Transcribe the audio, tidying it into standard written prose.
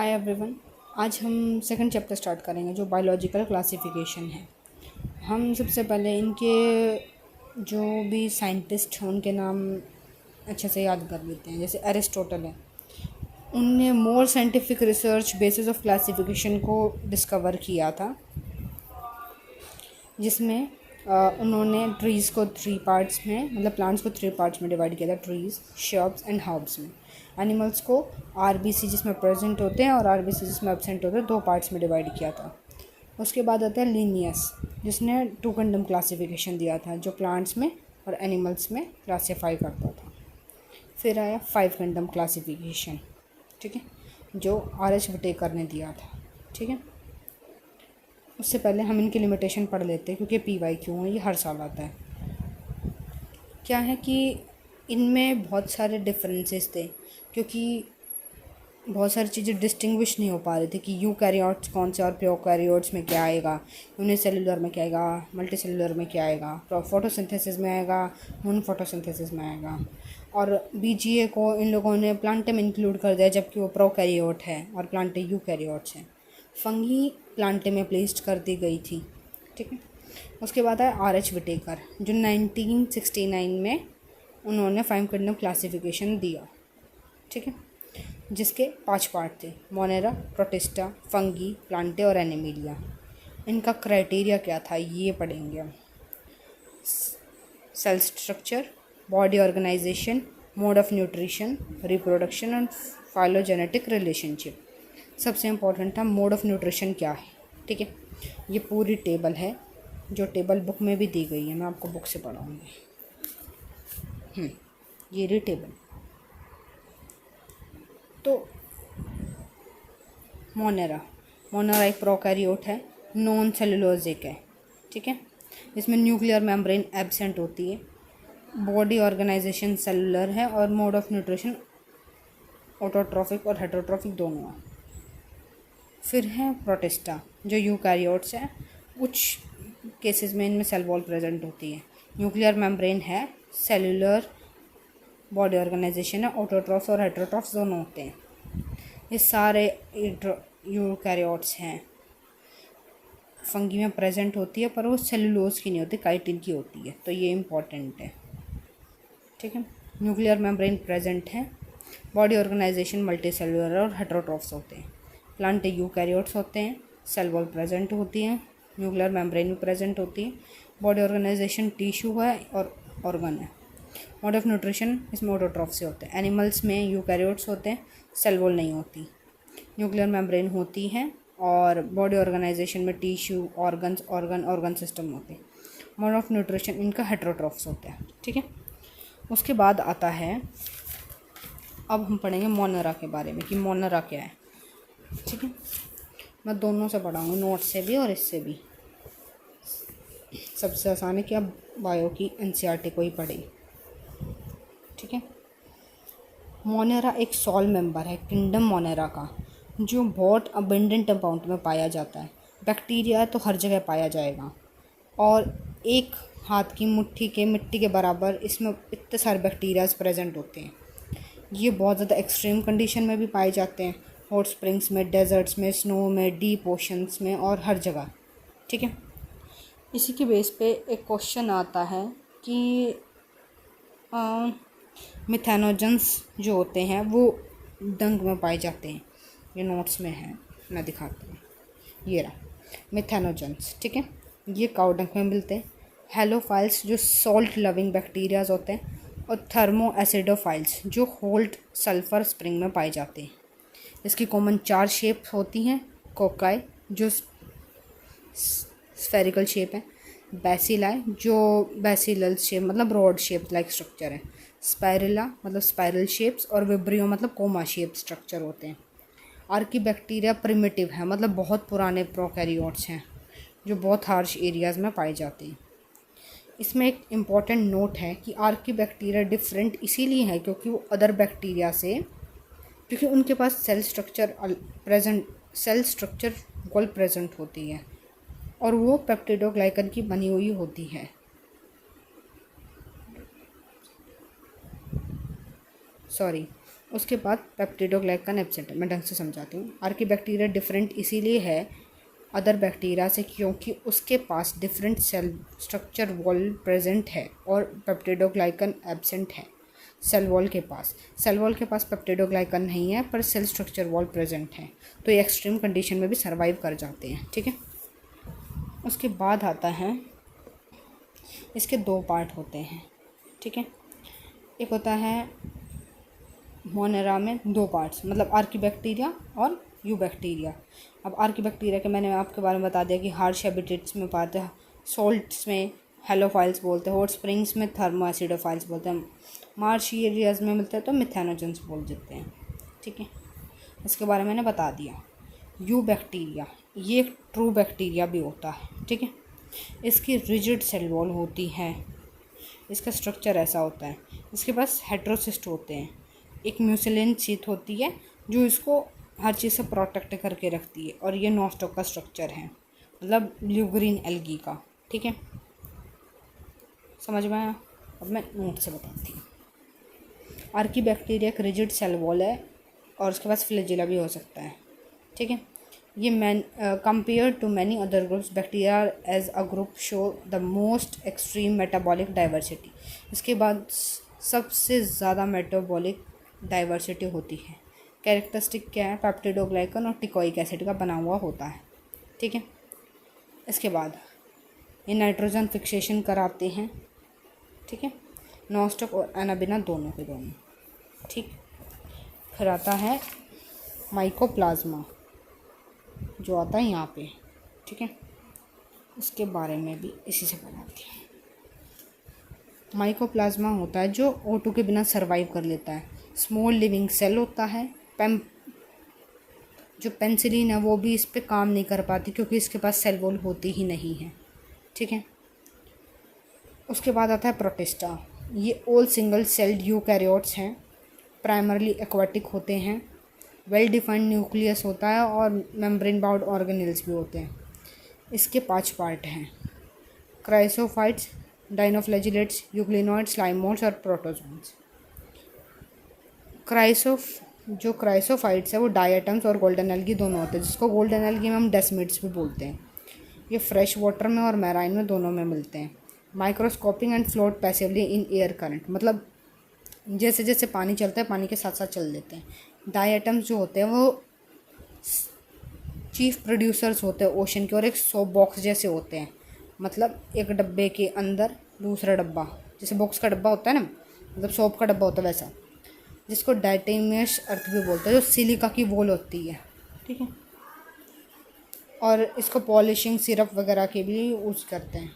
Hi everyone. आज हम second chapter start करेंगे जो बायोलॉजिकल क्लासिफिकेशन है। हम सबसे पहले इनके जो भी साइंटिस्ट हैं उनके नाम अच्छे से याद कर लेते हैं। जैसे अरिस्टोटल है, उनने more scientific research basis of classification को डिस्कवर किया था, जिसमें उन्होंने ट्रीज़ को थ्री पार्ट्स में मतलब प्लांट्स को थ्री पार्ट्स में डिवाइड किया था, ट्रीज़, श्रब्स एंड हर्ब्स में। एनिमल्स को आरबीसी जिसमें प्रेजेंट होते हैं और आरबीसी जिसमें एब्सेंट होते हैं, दो पार्ट्स में डिवाइड किया था। उसके बाद आता है लिनियस, जिसने टू कंडम क्लासिफिकेशन दिया था, जो प्लांट्स में और एनिमल्स में क्लासीफाई करता था। फिर आया फाइव कंडम क्लासिफिकेशन, ठीक है, जो आर.एच. विटेकर ने दिया था। ठीक है, उससे पहले हम इनकी लिमिटेशन पढ़ लेते हैं क्योंकि PYQ है, ये हर साल आता है। क्या है कि इनमें बहुत सारे डिफरेंसेस थे, क्योंकि बहुत सारी चीज़ें डिस्टिंग्विश नहीं हो पा रही थी कि यूकैरियोट्स कौन से और प्रोकैरियोट्स में क्या आएगा, यूनिसेलुलर में क्या आएगा, मल्टीसेलुलर में क्या आएगा, फोटोसिंथेसिस में आएगा, नॉन फोटोसिंथेसिस में आएगा। और BGA को इन लोगों ने प्लांटे में इंक्लूड कर दिया, जबकि वो प्रोकैरियोट है और प्लांटे यूकैरियोट्स हैं। फंगी प्लांटे में प्लेस्ड कर दी गई थी। ठीक है, उसके बाद है R.H. विटेकर, जो 1969 में उन्होंने फाइव कंडम क्लासिफिकेशन दिया। ठीक है, जिसके 5 पार्ट थे: मोनेरा, प्रोटिस्टा, फंगी, प्लांटे और एनिमिलिया। इनका क्राइटेरिया क्या था ये पढ़ेंगे हम। Cell structure, body organisation, mode of nutrition, reproduction and phylogenetic relationship. सबसे इम्पोर्टेंट था मोड ऑफ न्यूट्रिशन क्या है। ठीक है, ये पूरी टेबल है जो टेबल बुक में भी दी गई है, मैं आपको बुक से पढ़ाऊँगी। ये रही टेबल। तो मोनेरा एक प्रोकैरियोट है, नॉन सेलुलोजिक है। ठीक है, इसमें न्यूक्लियर मेम्ब्रेन एब्सेंट होती है, बॉडी ऑर्गेनाइजेशन सेलुलर है और मोड ऑफ न्यूट्रिशन ऑटोट्रॉफिक और हेटरोट्रॉफिक दोनों है। फिर है प्रोटिस्टा, जो यूकैरियोट्स है, कुछ केसेस में इनमें सेल वॉल प्रेजेंट होती है, न्यूक्लियर मेम्ब्रेन है, सेलुलर बॉडी ऑर्गेनाइजेशन है, ऑटोट्रॉफ्स और हेटरोट्रॉफ्स दोनों होते हैं। ये सारे यूकैरियोट्स हैं। फंगी में प्रेजेंट होती है पर वो सेलुलोज की नहीं होती, काइटिन की होती है, तो ये इम्पॉर्टेंट है। ठीक है, न्यूक्लियर मेम्ब्रेन प्रेजेंट है, बॉडी ऑर्गेनाइजेशन मल्टी सेलुलर और हेटरोट्रॉफ्स होते हैं। प्लांट यूकैरियोट्स होते हैं, सेल वॉल प्रेजेंट होती है, न्यूक्लियर मेम्ब्रेन भी प्रेजेंट होती है, बॉडी ऑर्गेनाइजेशन टिश्यू है और ऑर्गन है। मोड ऑफ न्यूट्रिशन इसमें ऑटोट्रॉफ से होते हैं। एनिमल्स में यूकैरियोट्स होते हैं, सेल वॉल नहीं होती, न्यूक्लियर मेम्ब्रेन होती है और बॉडी ऑर्गेनाइजेशन में टिश्यू, ऑर्गन सिस्टम होते हैं। मोड ऑफ न्यूट्रिशन इनका हेटरोट्रॉफ्स होते हैं। ठीक है, उसके बाद आता है, अब हम पढ़ेंगे मोनेरा के बारे में कि मोनेरा क्या है। ठीक है, मैं दोनों से पढ़ाऊँगी, नोट से भी और इससे भी। सबसे आसान है कि आप बायो की NCERT को ही पढ़ें। ठीक है, मोनेरा एक सॉल मेंबर है किंगडम मोनेरा का, जो बहुत अबेंडेंट अमाउंट में पाया जाता है। बैक्टीरिया तो हर जगह पाया जाएगा और एक हाथ की मुट्ठी के मिट्टी के बराबर इसमें इतने सारे बैक्टीरियाज प्रेजेंट होते हैं। ये बहुत ज़्यादा एक्सट्रीम कंडीशन में भी पाए जाते हैं, हॉट स्प्रिंग्स में, डेजर्ट्स में, स्नो में, डीप ओशंस में और हर जगह। ठीक है, इसी के बेस पे एक क्वेश्चन आता है कि मिथेनोजेंस जो होते हैं वो डंग में पाए जाते हैं। ये नोट्स में है, मैं दिखाती हूँ। ये रहा मिथेनोजेंस। ठीक है, ये काउ डंग में मिलते हैं। हेलोफाइल्स जो सॉल्ट लविंग बैक्टीरियाज होते हैं, और थर्मो एसिडोफाइल्स जो होल्ड सल्फर स्प्रिंग में पाए जाते हैं। इसकी कॉमन 4 शेप होती हैं। कोकाई जो स्फेरिकल शेप है, बैसिलाई जो बैसिलल शेप मतलब रॉड शेप लाइक स्ट्रक्चर है, स्पाइरुला मतलब स्पाइरल शेप्स, और विब्रियो मतलब कोमा शेप स्ट्रक्चर होते हैं। आर्कीबैक्टीरिया प्रिमिटिव है, मतलब बहुत पुराने प्रोकैरियोट्स हैं जो बहुत हार्श एरियाज़ में पाए जाते हैं। इसमें एक इम्पॉर्टेंट नोट है कि आर्कीबैक्टीरिया डिफरेंट इसीलिए है क्योंकि वो अदर बैक्टीरिया से, क्योंकि उनके पास सेल स्ट्रक्चर वॉल प्रेजेंट होती है और वो पेप्टिडोग्लाइकन की बनी हुई होती है। उसके बाद पेप्टिडोग्लाइकन एब्सेंट है। मैं ढंग से समझाती हूँ। आर्कीबैक्टीरिया डिफरेंट इसीलिए है अदर बैक्टीरिया से क्योंकि उसके पास different cell structure wall present है और पेप्टिडोग्लाइकन एब्सेंट है। सेल वॉल के पास पेप्टिडोग्लाइकन नहीं है पर सेल स्ट्रक्चर वॉल प्रेजेंट है, तो ये एक्सट्रीम कंडीशन में भी सर्वाइव कर जाते हैं। ठीक है। उसके बाद आता है, इसके 2 पार्ट होते हैं। ठीक है। एक होता है मोनेरा में 2 पार्ट्स, मतलब आर्कीबैक्टीरिया और यूबैक्टीरिया। अब आर्कीबैक्टीरिया के मैंने आपके बारे में बता दिया कि हार्श हैबिटेट्स में पाते हैं, सॉल्ट्स में हेलोफाइल्स बोलते हैं, हॉट स्प्रिंग्स में थर्मोएसिडोफाइल्स बोलते हैं, मार्शी एरियाज में मिलते हैं तो मिथेनोजेंस बोल देते हैं। ठीक है। इसके बारे में मैंने बता दिया। यूबैक्टीरिया ये एक ट्रू बैक्टीरिया भी होता है। ठीक है। इसकी रिजिड सेल वॉल होती है, इसका स्ट्रक्चर ऐसा होता है। इसके पास हेट्रोसिस्ट होते हैं, एक म्यूसिलिन शीथ होती है जो इसको हर चीज़ से प्रोटेक्ट करके रखती है, और ये नॉस्टॉक का स्ट्रक्चर है, मतलब ब्लू ग्रीन एल्गी का। ठीक है, समझ में आया? अब मैं नोट से बताती हूँ। आर्कीबैक्टीरिया एक रिजिड सेल वॉल है और उसके पास फ्लैजिला भी हो सकता है। ठीक है। ये compare to many other groups bacteria as a group show the most extreme metabolic diversity. इसके बाद सबसे ज़्यादा मेटाबॉलिक डाइवर्सिटी होती है। कैरेक्टरिस्टिक क्या है? पेप्टिडोग्लाइकन और टिकोइक एसिड का बना हुआ होता है। ठीक है। इसके बाद ये नाइट्रोजन फिक्सेशन कराते हैं। ठीक है। नॉस्टॉक और एनाबिना दोनों के दोनों। ठीक। फिर आता है माइकोप्लाज्मा जो आता है यहाँ पे। ठीक है। इसके बारे में भी इसी से बताते हैं। माइकोप्लाज्मा होता है जो O2 के बिना सर्वाइव कर लेता है। स्मॉल लिविंग सेल होता है। जो पेंसिलिन है वो भी इस पे काम नहीं कर पाती क्योंकि इसके पास सेल वॉल होती ही नहीं है। ठीक है। उसके बाद आता है प्रोटिस्टा। ये ऑल सिंगल सेल्ड यूकैरियोट्स हैं, प्राइमरली एक्वाटिक होते हैं, वेल डिफाइंड न्यूक्लियस होता है और मेम्ब्रेन बाउंड ऑर्गेनेल्स भी होते हैं। इसके 5 पार्ट हैं: क्राइसोफाइट्स, डाइनोफ्लैजिलेट्स, यूक्लिनोइड्स, लाइमोड्स और प्रोटोजोन्स। जो क्राइसोफाइट्स है वो डायटम्स और गोल्डन एल्गी दोनों होते हैं, जिसको गोल्डन एल्गी में हम डेस्मिड्स भी बोलते हैं। ये फ्रेश वाटर में और मैराइन में दोनों में मिलते हैं। Microscopic and float passively in air current, मतलब जैसे जैसे पानी चलता है पानी के साथ साथ चल देते हैं। डायटम्स जो होते हैं वो चीफ प्रोड्यूसर्स होते हैं ओशन के और एक सोप बॉक्स जैसे होते हैं, मतलब एक डब्बे के अंदर दूसरा डब्बा, जैसे बॉक्स का डब्बा होता है ना, मतलब सोप का डब्बा होता है वैसा, जिसको डाइटेमियस अर्थ भी बोलते हैं, जो सिलिका की वॉल होती है। ठीक है। और इसको पॉलिशिंग सिरप वगैरह के भी यूज़ करते हैं।